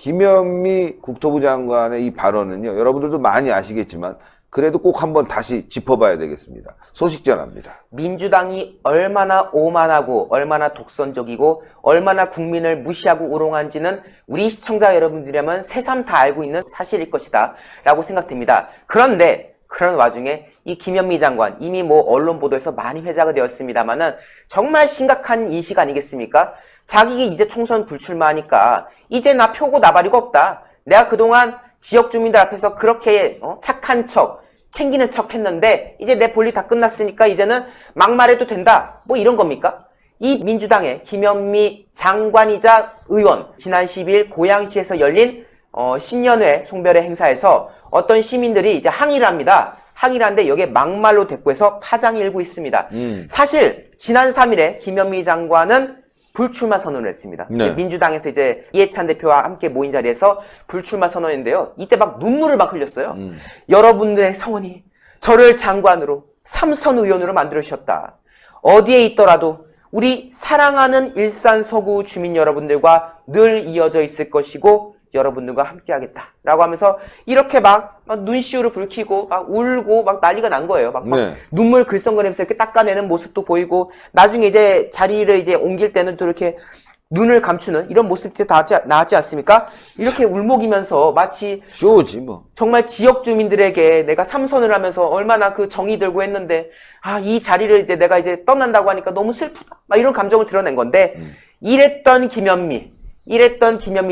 김현미 국토부 장관의 이 발언은요, 여러분들도 많이 아시겠지만 그래도 꼭 한번 다시 짚어봐야 되겠습니다. 소식 전합니다. 민주당이 얼마나 오만하고 얼마나 독선적이고 얼마나 국민을 무시하고 우롱한지는 우리 시청자 여러분들이라면 새삼 다 알고 있는 사실일 것이다 라고 생각됩니다. 그런데 그런 와중에 이 김현미 장관 이미 뭐 언론 보도에서 많이 회자가 되었습니다만은 정말 심각한 인식 아니겠습니까? 자기가 이제 총선 불출마하니까 이제 나 표고 나발이가 없다. 내가 그동안 지역 주민들 앞에서 그렇게 착한 척 챙기는 척 했는데 이제 내 볼일 다 끝났으니까 이제는 막말해도 된다. 뭐 이런 겁니까? 이 민주당의 김현미 장관이자 의원 지난 12일 고양시에서 열린 신년회 송별회 행사에서 어떤 시민들이 이제 항의를 합니다. 항의를 하는데 여기에 막말로 대꾸해서 파장이 일고 있습니다. 사실 지난 3일에 김현미 장관은 불출마 선언을 했습니다. 네. 민주당에서 이제 이해찬 대표와 함께 모인 자리에서 불출마 선언했는데요. 이때 막 눈물을 막 흘렸어요. 여러분들의 성원이 저를 장관으로 삼선 의원으로 만들어주셨다. 어디에 있더라도 우리 사랑하는 일산 서구 주민 여러분들과 늘 이어져 있을 것이고 여러분들과 함께 하겠다 라고 하면서 이렇게 막 눈시울을 붉히고 막 울고 막 난리가 난 거예요. 막 네. 눈물 글썽거리면서 이렇게 닦아내는 모습도 보이고 나중에 이제 자리를 이제 옮길 때는 또 이렇게 눈을 감추는 이런 모습이 나왔지 않습니까? 이렇게 울먹이면서 마치 쇼지 뭐. 정말 지역 주민들에게 내가 삼선을 하면서 얼마나 그 정이 들고 했는데 이 자리를 이제 내가 이제 떠난다고 하니까 너무 슬프다 막 이런 감정을 드러낸 건데 이랬던 김현미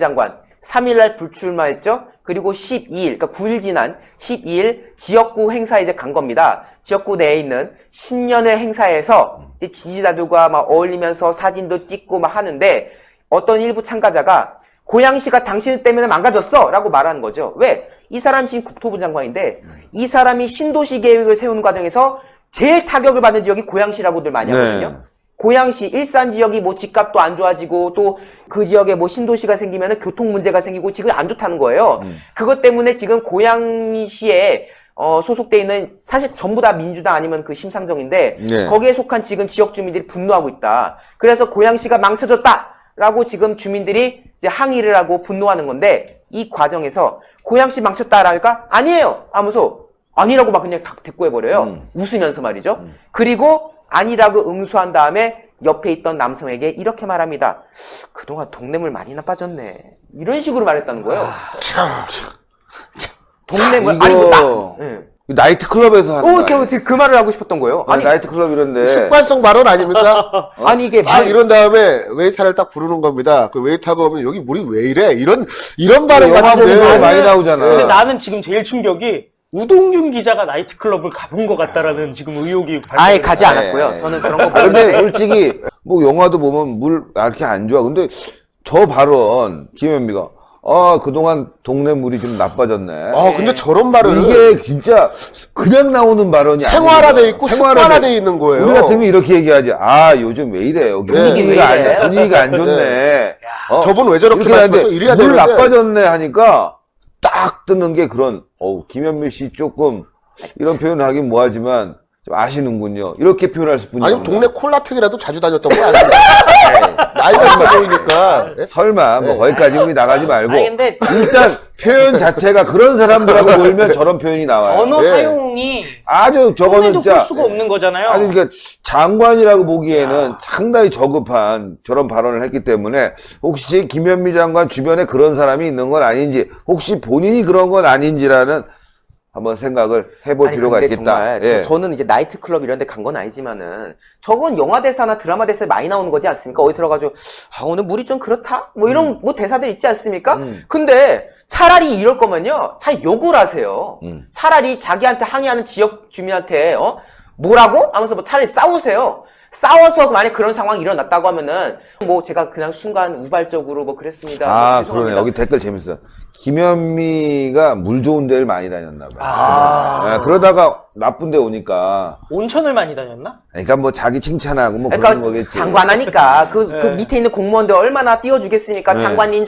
장관 3일날 불출마했죠. 그리고 12일, 그러니까 9일 지난 12일 지역구 행사에 이제 간 겁니다. 지역구 내에 있는 신년회 행사에서 이제 지지자들과 막 어울리면서 사진도 찍고 막 하는데 어떤 일부 참가자가 고양시가 당신 때문에 망가졌어 라고 말하는 거죠. 왜? 이 사람이 지금 국토부 장관인데 이 사람이 신도시 계획을 세우는 과정에서 제일 타격을 받는 지역이 고양시라고들 많이 하거든요. 네. 고양시, 일산 지역이 뭐 집값도 안 좋아지고 또 그 지역에 뭐 신도시가 생기면 교통 문제가 생기고 지금 안 좋다는 거예요. 그것 때문에 지금 고양시에 소속돼 있는 사실 전부 다 민주당 아니면 그 심상정인데 네. 거기에 속한 지금 지역 주민들이 분노하고 있다. 그래서 고양시가 망쳐졌다라고 지금 주민들이 이제 항의를 하고 분노하는 건데 이 과정에서 고양시 망쳤다라니까 아니에요 하면서 아니라고 막 그냥 대꾸해버려요. 웃으면서 말이죠. 그리고 아니라고 응수한 다음에 옆에 있던 남성에게 이렇게 말합니다. 그동안 동네물 많이 나빠졌네. 이런 식으로 말했다는 거예요. 동네물 이거 아니 뭐 나이트클럽에서 하는 거 아니에요? 제가 그 말을 하고 싶었던 거예요. 아니 나이트클럽 이런데 습관성 발언 아닙니까? 아니 이게 이런 다음에 웨이터를 딱 부르는 겁니다. 그 웨이터가 오면 여기 물이 왜 이래? 이런 발언 영화 보면 같은데. 많이 나오잖아. 근데 나는 지금 제일 충격이 우동균 기자가 나이트클럽을 가본 것 같다라는 지금 의혹이 아예 가지 발생했어요. 않았고요. 네. 저는 그런 거 근데 보는데 솔직히 뭐 영화도 보면 물 이렇게 안 좋아. 근데 저 발언 김현미가 그동안 동네 물이 좀 나빠졌네. 근데 저런 발언은 이게 진짜 그냥 나오는 발언이 생활화돼 아니에요. 있고 습관화돼 있는 거예요. 우리 같으면 이렇게 얘기하지. 요즘 왜 이래? 여기 분위기가 왜 이래? 분위기가 안 좋네. 저분 왜 저렇게 이렇게 하는데 말씀하셔? 이래야 물 되는데. 나빠졌네 하니까 딱 뜨는 게 그런 김현미 씨 조금 이런 표현을 하긴 뭐하지만 좀 아시는군요. 이렇게 표현할 뿐이야. 아니 동네 콜라텍이라도 자주 다녔던 거 아닙니까? 나이가 있어 보이니까. 설마 뭐 거기까지 우리 나가지 말고 아니, 근데 일단 표현 자체가 그런 사람들하고 놀면 저런 표현이 나와요. 언어 네. 사용이 아주 저거는 꿈에도 진짜 꿀 수가 없는 거잖아요. 아니 그러니까 장관이라고 보기에는 상당히 저급한 저런 발언을 했기 때문에 혹시 김현미 장관 주변에 그런 사람이 있는 건 아닌지 혹시 본인이 그런 건 아닌지라는 한번 생각을 해볼 필요가 근데 있겠다. 정말 예. 저는 이제 나이트클럽 이런 데 간 건 아니지만은 저건 영화 대사나 드라마 대사에 많이 나오는 거지 않습니까? 어디 들어가지고 오늘 물이 좀 그렇다? 뭐 이런 뭐 대사들 있지 않습니까? 근데 차라리 이럴 거면요. 차라리 욕을 하세요. 차라리 자기한테 항의하는 지역 주민한테 뭐라고? 하면서 뭐 차라리 싸우세요. 싸워서 만약 그런 상황이 일어났다고 하면은 뭐 제가 그냥 순간 우발적으로 뭐 그랬습니다. 뭐 그러네. 죄송합니다. 여기 댓글 재밌어. 김현미가 물 좋은 데를 많이 다녔나 봐요. 그러다가 나쁜 데 오니까 온천을 많이 다녔나? 그러니까 뭐 자기 칭찬하고 뭐 그런 거겠지. 그러니까 장관하니까 그 네. 밑에 있는 공무원들 얼마나 띄워주겠습니까? 네. 장관님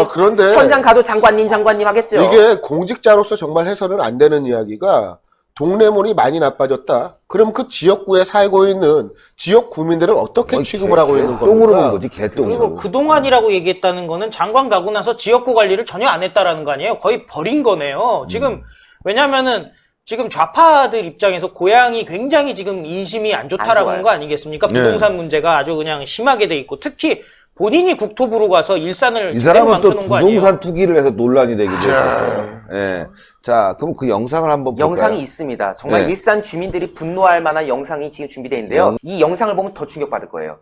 그런데 현장 가도 장관님 하겠죠. 이게 공직자로서 정말 해서는 안 되는 이야기가 동네물이 많이 나빠졌다. 그럼 그 지역구에 살고 있는 지역 구민들은 어떻게 취급을 하고 있는 똥으로 본 겁니까? 거지, 그리고 개똥으로. 그동안이라고 얘기했다는 거는 장관 가고 나서 지역구 관리를 전혀 안 했다라는 거 아니에요? 거의 버린 거네요. 지금, 왜냐면은, 지금 좌파들 입장에서 고향이 굉장히 지금 인심이 안 안 좋다라는 좋아요. 거 아니겠습니까? 네. 부동산 문제가 아주 그냥 심하게 돼 있고, 특히 본인이 국토부로 가서 일산을 이 제대로 사람은 또 망쳐놓은 거 아니에요? 부동산 투기를 해서 논란이 되기도 했어요. 예. 자, 그럼 그 영상을 한번 볼까요? 영상이 있습니다. 정말 네. 일산 주민들이 분노할 만한 영상이 지금 준비되어 있는데요. 이 영상을 보면 더 충격받을 거예요.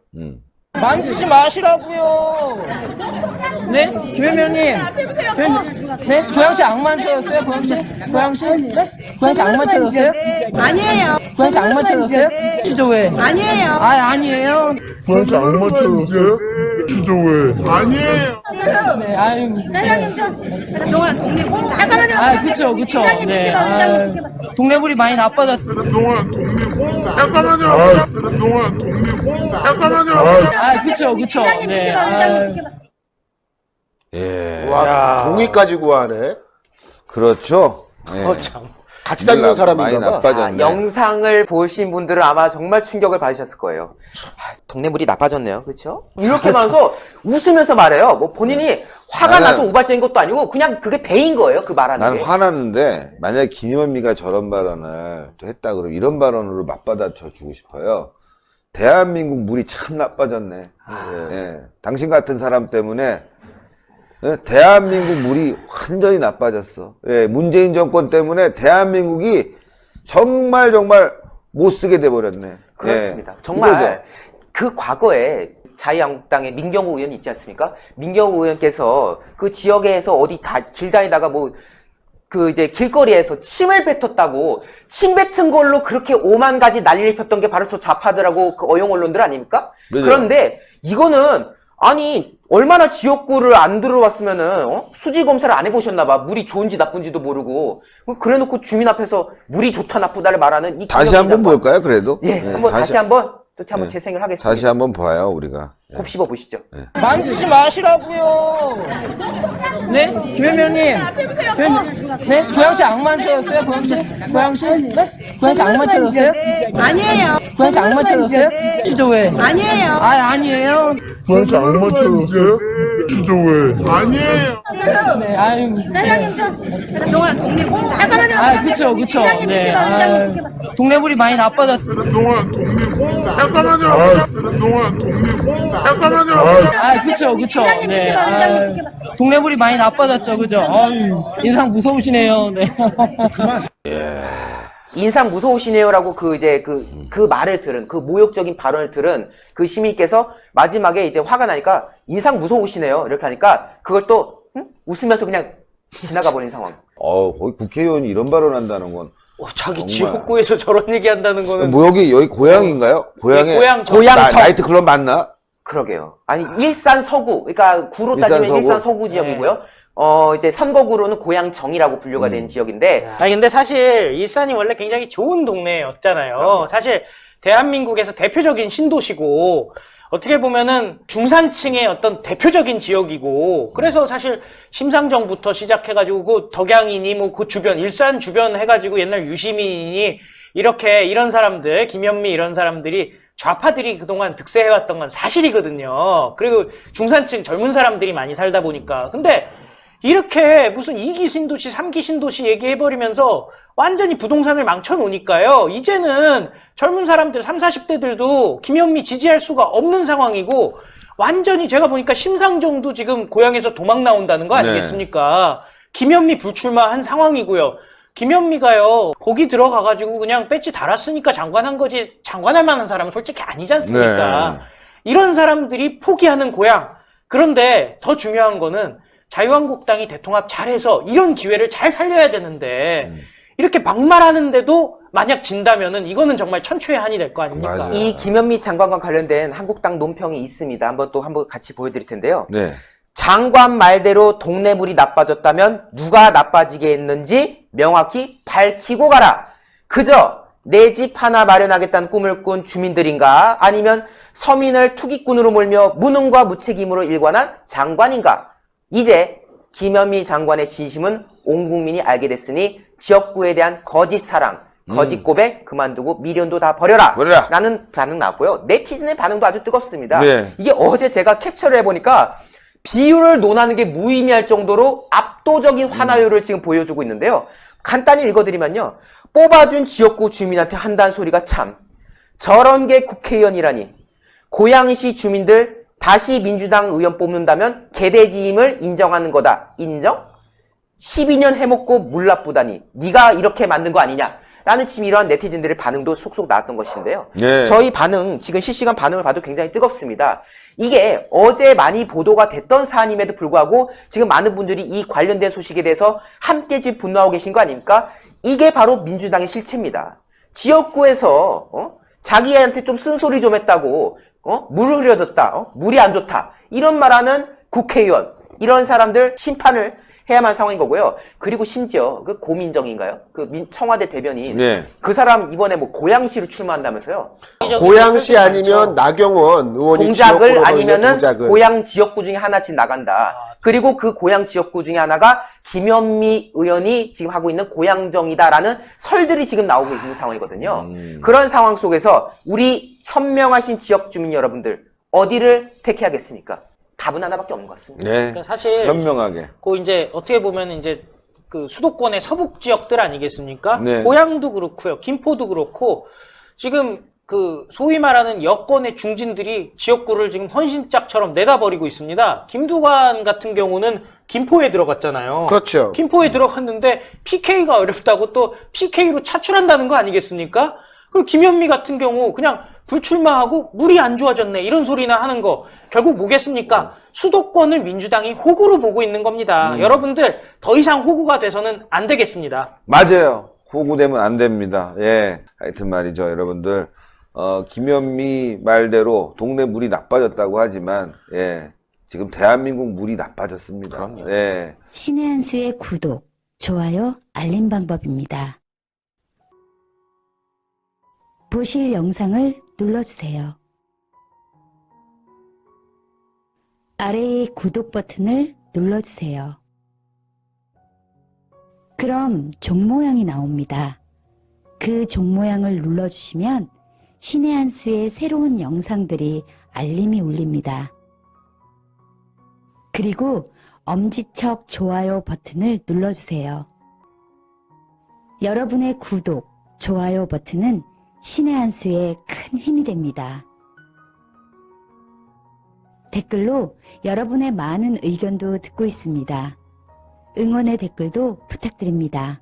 만지지 마시라고요. 네, 김현명님. 네, 고양시 악만 찾았어요? 고양시? 네? 고양시 악만 찾았어요? 아니에요. 고양시 악만 찾았어요? 진짜 왜? 아니에요. 아니에요. 고양시 악마 찾았어요? 진짜 왜? 아니에요. 네, 아유. 그동안 동네 잠깐만요. 그쵸. 네. 동네물이 많이 나빠졌. 그동안 동네 잠깐만요. 그동안 동네 잠깐만요. 그쵸. 네. 예. 와, 동의까지 구하네. 그렇죠. 예. 참. 같이 다니는 많이 사람인가 봐. 나빠졌네. 영상을 보신 분들은 아마 정말 충격을 받으셨을 거예요. 동네물이 나빠졌네요. 그렇죠? 이렇게 말해서 웃으면서 말해요. 뭐 본인이 화가 나는- 나서 우발적인 것도 아니고 그냥 그게 대인 거예요. 그 말하는 난 게. 화나는데 만약에 김현미가 저런 발언을 또 했다 그러면 이런 발언으로 맞받아쳐 주고 싶어요. 대한민국 물이 참 나빠졌네. 예. 당신 같은 사람 때문에 예? 대한민국 물이 완전히 나빠졌어. 예. 문재인 정권 때문에 대한민국이 정말 못 쓰게 돼버렸네. 그렇습니다. 예. 정말 이거죠. 그 과거에 자유한국당의 민경호 의원이 있지 않습니까? 민경호 의원께서 그 지역에서 어디 길 다니다가 이제 길거리에서 침을 뱉었다고 침 뱉은 걸로 그렇게 오만 가지 난리를 폈던 게 바로 저 좌파들하고 그 어용 언론들 아닙니까? 그죠. 그런데 이거는 아니 얼마나 지역구를 안 들어왔으면은 수질 검사를 안 해보셨나봐. 물이 좋은지 나쁜지도 모르고 그래놓고 주민 앞에서 물이 좋다 나쁘다를 말하는 이 다시 김영민 한번 장관. 볼까요? 그래도 예, 한번 다시 한번 재생을 하겠습니다. 다시 한번 봐요 우리가. 예. 곱 씹어 보시죠. 만지지 마시라고요. 네, 김현명님. 네, 고양시 악만 찾았어요? 고양시? 네? 고양시 악만 찾았어요? 아니에요. 고양시 악만 찾았어요? 진짜 왜? 아니에요. 아니에요. 고양시 악마 찾았어요? 진짜 왜? 아니에요. 네, 아유. 그동안 동네 잠깐만요. 그쵸. 네. 동네물이 많이 나빠졌. 그동안 동네 잠깐만요. 그동안 동네 잠깐만요. 그쵸. 네. 동네물이 많이 나빠졌죠. 그죠? 인상 무서우시네요. 네. 인상 무서우시네요라고 그 말을 들은 그 모욕적인 발언을 들은 그 시민께서 마지막에 이제 화가 나니까 인상 무서우시네요 이렇게 하니까 그걸 또 웃으면서 그냥 지나가 버린 상황. 거의 국회의원이 이런 발언한다는 건 자기 정말. 지역구에서 저런 얘기 한다는 거는. 뭐 여기 고향인가요? 고향에 고향청. 고향청. 나이트클럽 맞나? 그러게요. 아니 일산 서구 그러니까 구로 따지면 일산 서구? 일산 서구 지역이고요. 이제 선거구로는 고향정이라고 분류가 된 지역인데 아니 근데 사실 일산이 원래 굉장히 좋은 동네였잖아요. 사실 대한민국에서 대표적인 신도시고 어떻게 보면은 중산층의 어떤 대표적인 지역이고 그래서 사실 심상정부터 시작해가지고 그 덕양이니 뭐 그 주변 일산 주변 해가지고 옛날 유시민이니 이렇게 이런 사람들 김현미 이런 사람들이 좌파들이 그동안 득세해왔던 건 사실이거든요. 그리고 중산층 젊은 사람들이 많이 살다 보니까 근데 이렇게 무슨 2기 신도시, 3기 신도시 얘기해버리면서 완전히 부동산을 망쳐놓으니까요. 이제는 젊은 사람들 30, 40대들도 김현미 지지할 수가 없는 상황이고 완전히 제가 보니까 심상정도 지금 고향에서 도망 나온다는 거 아니겠습니까? 김현미 불출마한 상황이고요. 김현미가요, 거기 들어가가지고 그냥 배지 달았으니까 장관한 거지 장관할 만한 사람은 솔직히 아니지 않습니까? 이런 사람들이 포기하는 고향. 그런데 더 중요한 거는 자유한국당이 대통합 잘해서 이런 기회를 잘 살려야 되는데 이렇게 막말하는데도 만약 진다면은 이거는 정말 천추의 한이 될 거 아닙니까? 맞아요. 이 김현미 장관과 관련된 한국당 논평이 있습니다. 한번 같이 보여드릴 텐데요. 네. 장관 말대로 동네물이 나빠졌다면 누가 나빠지게 했는지 명확히 밝히고 가라. 그저 내 집 하나 마련하겠다는 꿈을 꾼 주민들인가 아니면 서민을 투기꾼으로 몰며 무능과 무책임으로 일관한 장관인가. 이제 김현미 장관의 진심은 온 국민이 알게 됐으니 지역구에 대한 거짓 사랑, 거짓 고백 그만두고 미련도 다 버려라. 버려라. 라는 반응 나왔고요. 네티즌의 반응도 아주 뜨겁습니다. 네. 이게 어제 제가 캡처를 해보니까 비율을 논하는 게 무의미할 정도로 압도적인 환호율을 지금 보여주고 있는데요. 간단히 읽어드리면요. 뽑아준 지역구 주민한테 한다는 소리가 참. 저런 게 국회의원이라니. 고양시 주민들 다시 민주당 의원 뽑는다면 개돼지임을 인정하는 거다. 인정? 12년 해먹고 물 나쁘다니. 네가 이렇게 만든 거 아니냐. 라는 지금 이러한 네티즌들의 반응도 속속 나왔던 것인데요. 네. 저희 반응, 지금 실시간 반응을 봐도 굉장히 뜨겁습니다. 이게 어제 많이 보도가 됐던 사안임에도 불구하고 지금 많은 분들이 이 관련된 소식에 대해서 함께 지금 분노하고 계신 거 아닙니까? 이게 바로 민주당의 실체입니다. 지역구에서 자기한테 좀 쓴소리 좀 했다고 물을 흐려졌다, 물이 안 좋다 이런 말하는 국회의원 이런 사람들 심판을 해야만 상황인 거고요. 그리고 심지어 그 고민정인가요? 그 청와대 대변인 네. 그 사람 이번에 뭐 고양시로 출마한다면서요? 고양시 아니면 나경원 의원이 동작을 지역구로 아니면은 동작을. 고양 지역구 중에 하나씩 나간다. 그리고 그 고양 지역구 중에 하나가 김현미 의원이 지금 하고 있는 고양정이다라는 설들이 지금 나오고 있는 상황이거든요. 그런 상황 속에서 우리 현명하신 지역 주민 여러분들 어디를 택해야겠습니까? 답은 하나밖에 없는 것 같습니다. 네. 그러니까 사실 현명하게. 그 이제 어떻게 보면 이제 그 수도권의 서북 지역들 아니겠습니까? 네. 고양도 그렇고요, 김포도 그렇고 지금 그 소위 말하는 여권의 중진들이 지역구를 지금 헌신짝처럼 내다버리고 있습니다. 김두관 같은 경우는 김포에 들어갔잖아요. 그렇죠. 김포에 들어갔는데 PK가 어렵다고 또 PK로 차출한다는 거 아니겠습니까? 그리고 김현미 같은 경우 그냥 불출마하고 물이 안 좋아졌네 이런 소리나 하는 거 결국 뭐겠습니까? 수도권을 민주당이 호구로 보고 있는 겁니다. 여러분들 더 이상 호구가 돼서는 안 되겠습니다. 맞아요. 호구되면 안 됩니다. 예. 하여튼 말이죠, 여러분들. 김현미 말대로 동네 물이 나빠졌다고 하지만, 예. 지금 대한민국 물이 나빠졌습니다. 그럼요. 예. 신의 한 수의 구독, 좋아요, 알림 방법입니다. 보실 영상을 눌러주세요. 아래의 구독 버튼을 눌러주세요. 그럼 종 모양이 나옵니다. 그 종 모양을 눌러주시면 신의 한 수의 새로운 영상들이 알림이 울립니다. 그리고 엄지척 좋아요 버튼을 눌러주세요. 여러분의 구독, 좋아요 버튼은 신의 한 수에 큰 힘이 됩니다. 댓글로 여러분의 많은 의견도 듣고 있습니다. 응원의 댓글도 부탁드립니다.